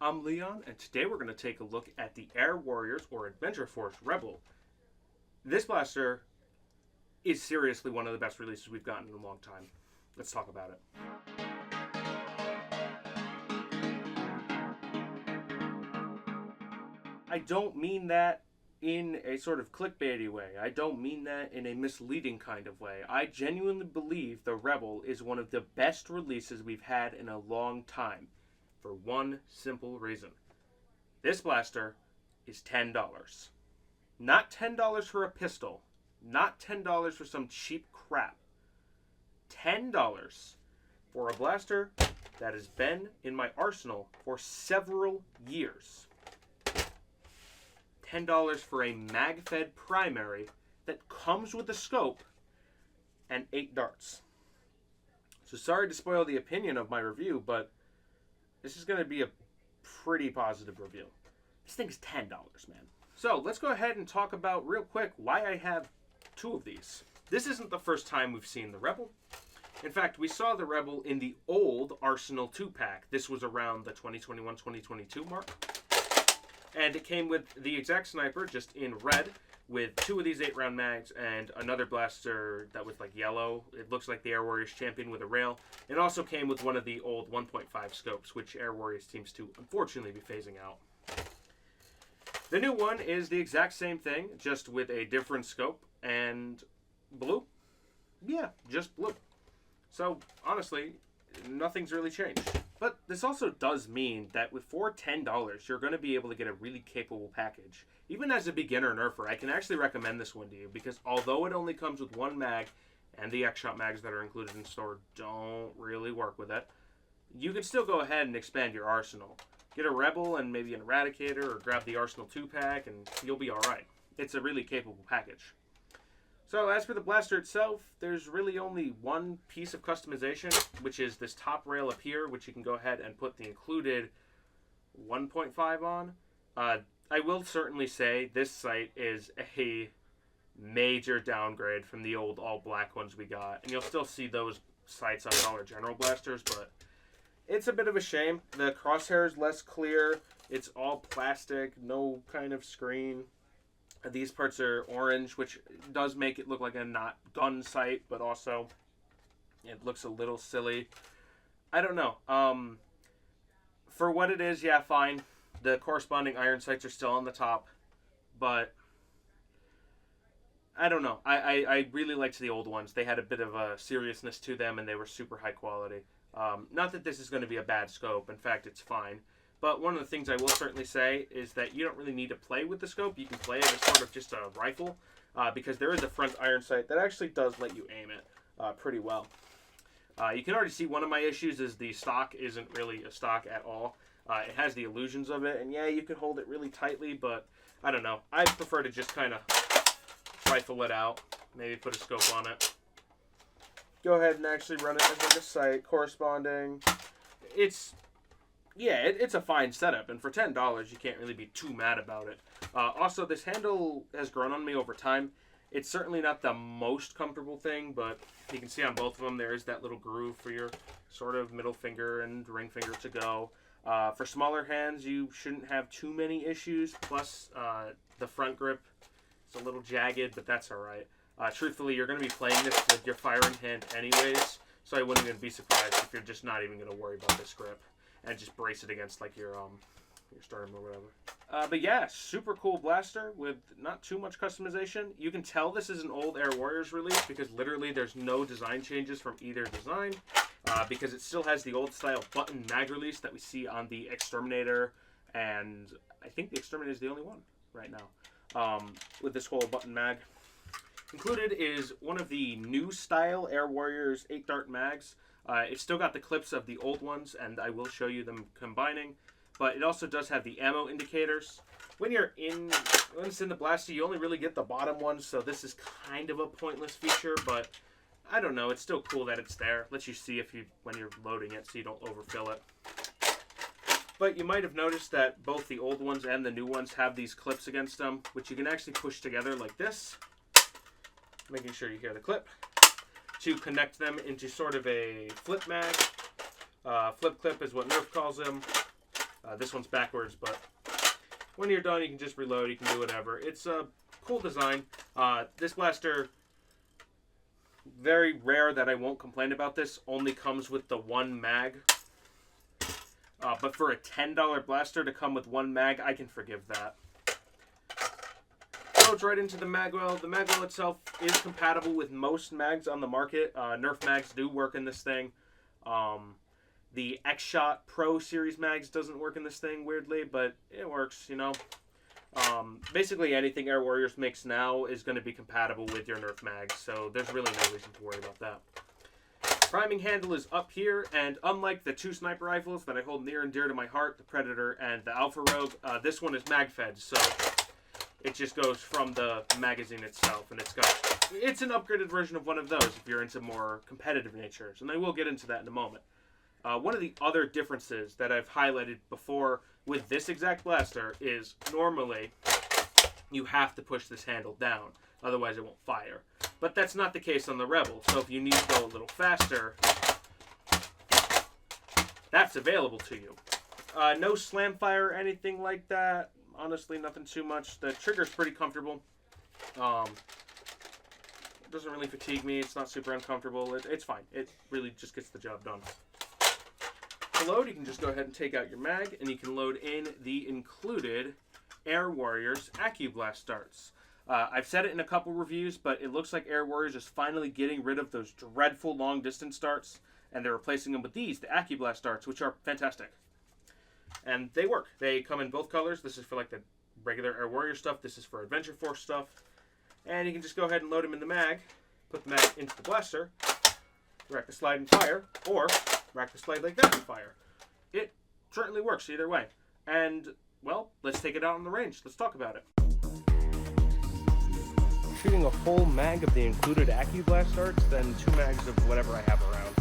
I'm Leon, and today we're going to take a look at the Air Warriors or Adventure Force Rebel. This blaster is seriously one of the best releases we've gotten in a long time. Let's talk about it. I don't mean that in a sort of clickbaity way. I don't mean that in a misleading kind of way. I genuinely believe the Rebel is one of the best releases we've had in a long time. For one simple reason. This blaster is $10. Not $10 for a pistol. Not $10 for some cheap crap. $10 for a blaster that has been in my arsenal for several years. $10 for a mag-fed primary that comes with a scope and 8 darts. So sorry to spoil the opinion of my review, but this is going to be a pretty positive review. This thing is $10, man. So let's go ahead and talk about real quick why I have 2 of these. This isn't the first time we've seen the Rebel. In fact, we saw the Rebel in the old Arsenal 2-pack. This was around the 2021-2022 mark. And it came with the exact sniper, just in red, with 2 of these 8-round mags and another blaster that was like yellow. It looks like the Air Warriors Champion with a rail. It also came with one of the old 1.5 scopes, which Air Warriors seems to unfortunately be phasing out. The new one is the exact same thing, just with a different scope and blue. Yeah, just blue. So honestly, nothing's really changed. But this also does mean that for $10, you're going to be able to get a really capable package. Even as a beginner nerfer, I can actually recommend this one to you because although it only comes with 1 mag and the X-Shot mags that are included in store don't really work with it, you can still go ahead and expand your arsenal. Get a Rebel and maybe an Eradicator or grab the Arsenal 2-pack and you'll be alright. It's a really capable package. So as for the blaster itself, there's really only one piece of customization, which is this top rail up here, which you can go ahead and put the included 1.5 on. I will certainly say this sight is a major downgrade from the old all-black ones we got. And you'll still see those sights on Dollar General blasters, but it's a bit of a shame. The crosshair is less clear. It's all plastic, no kind of screen. These parts are orange, which does make it look like a not gun sight, but also it looks a little silly. I don't know. For what it is, yeah, fine. The corresponding iron sights are still on the top, but I don't know. I really liked the old ones. They had a bit of a seriousness to them, and they were super high quality. Not that this is going to be a bad scope. In fact, it's fine. But one of the things I will certainly say is that you don't really need to play with the scope. You can play it as sort of just a rifle because there is a front iron sight that actually does let you aim it pretty well. You can already see one of my issues is the stock isn't really a stock at all. It has the illusions of it, and yeah, you can hold it really tightly, but I don't know. I prefer to just kind of rifle it out, maybe put a scope on it. Go ahead and actually run it as like a sight corresponding. It's a fine setup, and for $10, you can't really be too mad about it. Also, this handle has grown on me over time. It's certainly not the most comfortable thing, but you can see on both of them there is that little groove for your sort of middle finger and ring finger to go. For smaller hands, you shouldn't have too many issues. Plus, the front grip is a little jagged, but that's all right. Truthfully, you're going to be playing this with your firing hand anyways, so I wouldn't even be surprised if you're just not even going to worry about this grip and just brace it against like your sternum or whatever. But yeah, super cool blaster with not too much customization. You can tell this is an old Air Warriors release because literally there's no design changes from either design because it still has the old style button mag release that we see on the Exterminator, and I think the Exterminator is the only one right now with this whole button mag. Included is one of the new style Air Warriors 8-dart mags. It's still got the clips of the old ones, and I will show you them combining. But it also does have the ammo indicators. When it's in the blaster, you only really get the bottom one, so this is kind of a pointless feature, but I don't know. It's still cool that it's there. Lets you see when you're loading it, so you don't overfill it. But you might have noticed that both the old ones and the new ones have these clips against them, which you can actually push together like this. Making sure you hear the clip. To connect them into sort of a flip mag. Flip clip is what Nerf calls them. This one's backwards, but when you're done, you can just reload. You can do whatever. It's a cool design. This blaster, very rare that I won't complain about this, only comes with the one mag. But for a $10 blaster to come with one mag, I can forgive that. Loads right into the magwell. The magwell itself is compatible with most mags on the market. Nerf mags do work in this thing. The X-Shot Pro Series mags doesn't work in this thing, weirdly, but it works, you know. Basically anything Air Warriors makes now is going to be compatible with your Nerf mags, so there's really no reason to worry about that. Priming handle is up here, and unlike the two sniper rifles that I hold near and dear to my heart, the Predator and the Alpha Rogue, this one is mag-fed, so it just goes from the magazine itself, and it's an upgraded version of one of those if you're into more competitive natures, and I will get into that in a moment. One of the other differences that I've highlighted before with this exact blaster is normally you have to push this handle down, otherwise it won't fire. But that's not the case on the Rebel, so if you need to go a little faster, that's available to you. No slam fire or anything like that. Honestly, nothing too much. The trigger's pretty comfortable. It doesn't really fatigue me. It's not super uncomfortable. It's fine. It really just gets the job done. To load, you can just go ahead and take out your mag, and you can load in the included Air Warriors Accublast darts. I've said it in a couple reviews, but it looks like Air Warriors is finally getting rid of those dreadful long-distance darts, and they're replacing them with these, the Accublast darts, which are fantastic. And they work. They come in both colors. This is for like the regular Air Warrior stuff. This is for Adventure Force stuff. And you can just go ahead and load them in the mag, put the mag into the blaster, rack the slide and fire, or rack the slide like that and fire. It certainly works either way. And, well, let's take it out on the range. Let's talk about it. Shooting a full mag of the included Accublast darts, then 2 mags of whatever I have around.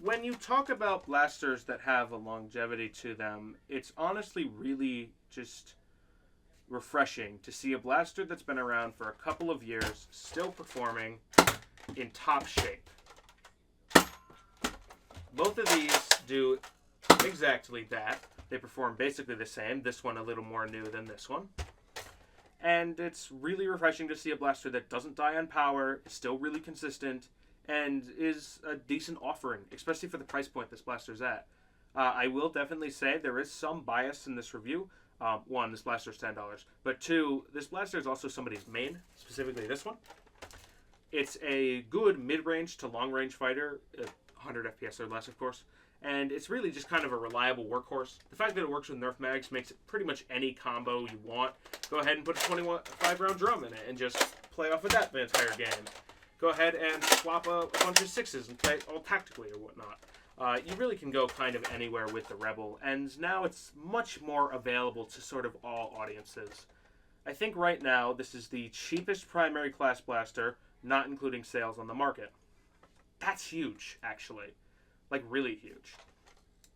When you talk about blasters that have a longevity to them, it's honestly really just refreshing to see a blaster that's been around for a couple of years still performing in top shape. Both of these do exactly that. They perform basically the same, this one a little more new than this one. And it's really refreshing to see a blaster that doesn't die on power, is still really consistent, and is a decent offering, especially for the price point this blaster's at. I will definitely say there is some bias in this review. One, this blaster's $10. But two, this blaster is also somebody's main, specifically this one. It's a good mid-range to long-range fighter, 100 FPS or less, of course. And it's really just kind of a reliable workhorse. The fact that it works with Nerf mags makes it pretty much any combo you want. Go ahead and put a 25-round drum in it and just play off of that the entire game. Go ahead and swap a bunch of 6s and play all tactically or whatnot. You really can go kind of anywhere with the Rebel, and now it's much more available to sort of all audiences. I think right now this is the cheapest primary class blaster, not including sales on the market. That's huge, actually. Like, really huge.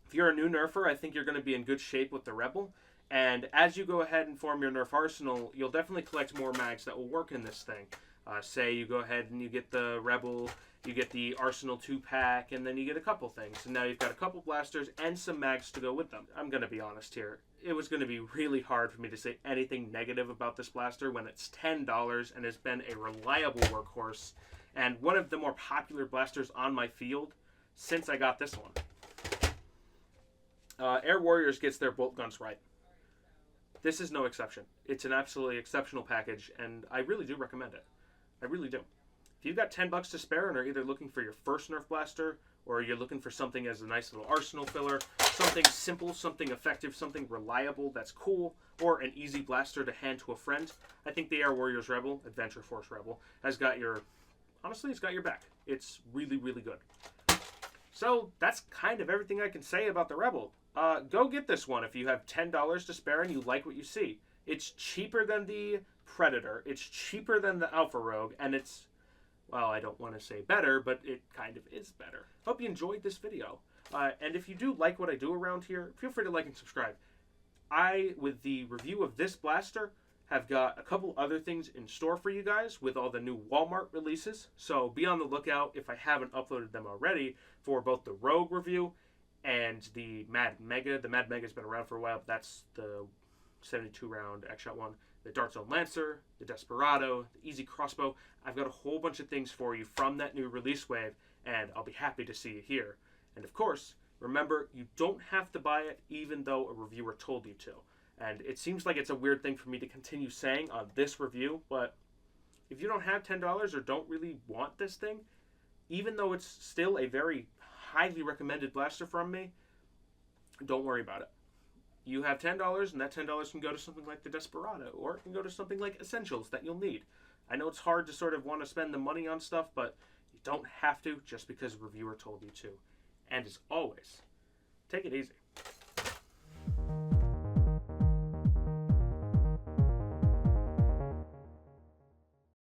If you're a new Nerfer, I think you're going to be in good shape with the Rebel, and as you go ahead and form your Nerf arsenal, you'll definitely collect more mags that will work in this thing. Say you go ahead and you get the Rebel, you get the Arsenal 2-pack, and then you get a couple things. And now you've got a couple blasters and some mags to go with them. I'm going to be honest here. It was going to be really hard for me to say anything negative about this blaster when it's $10 and has been a reliable workhorse and one of the more popular blasters on my field since I got this one. Air Warriors gets their bolt guns right. This is no exception. It's an absolutely exceptional package, and I really do recommend it. I really do. If you've got $10 to spare and are either looking for your first Nerf blaster, or you're looking for something as a nice little arsenal filler, something simple, something effective, something reliable that's cool, or an easy blaster to hand to a friend, I think the Air Warriors Rebel, Adventure Force Rebel, has got your, honestly, it's got your back. It's really, really good. So that's kind of everything I can say about the Rebel. Go get this one if you have $10 to spare and you like what you see. It's cheaper than the Predator, it's cheaper than the Alpha Rogue, and it's, well, I don't want to say better, but it kind of is better. Hope you enjoyed this video. And if you do like what I do around here, feel free to like and subscribe. I, with the review of this blaster, have got a couple other things in store for you guys with all the new Walmart releases. So be on the lookout if I haven't uploaded them already for both the Rogue review and the Mad Mega. The Mad Mega's been around for a while, but that's the 72 round X-Shot one. The Dart Zone Lancer, the Desperado, the Easy Crossbow. I've got a whole bunch of things for you from that new release wave, and I'll be happy to see you here. And of course, remember, you don't have to buy it even though a reviewer told you to. And it seems like it's a weird thing for me to continue saying on this review, but if you don't have $10 or don't really want this thing, even though it's still a very highly recommended blaster from me, don't worry about it. You have $10, and that $10 can go to something like the Desperado, or it can go to something like Essentials that you'll need. I know it's hard to sort of want to spend the money on stuff, but you don't have to just because a reviewer told you to. And as always, take it easy.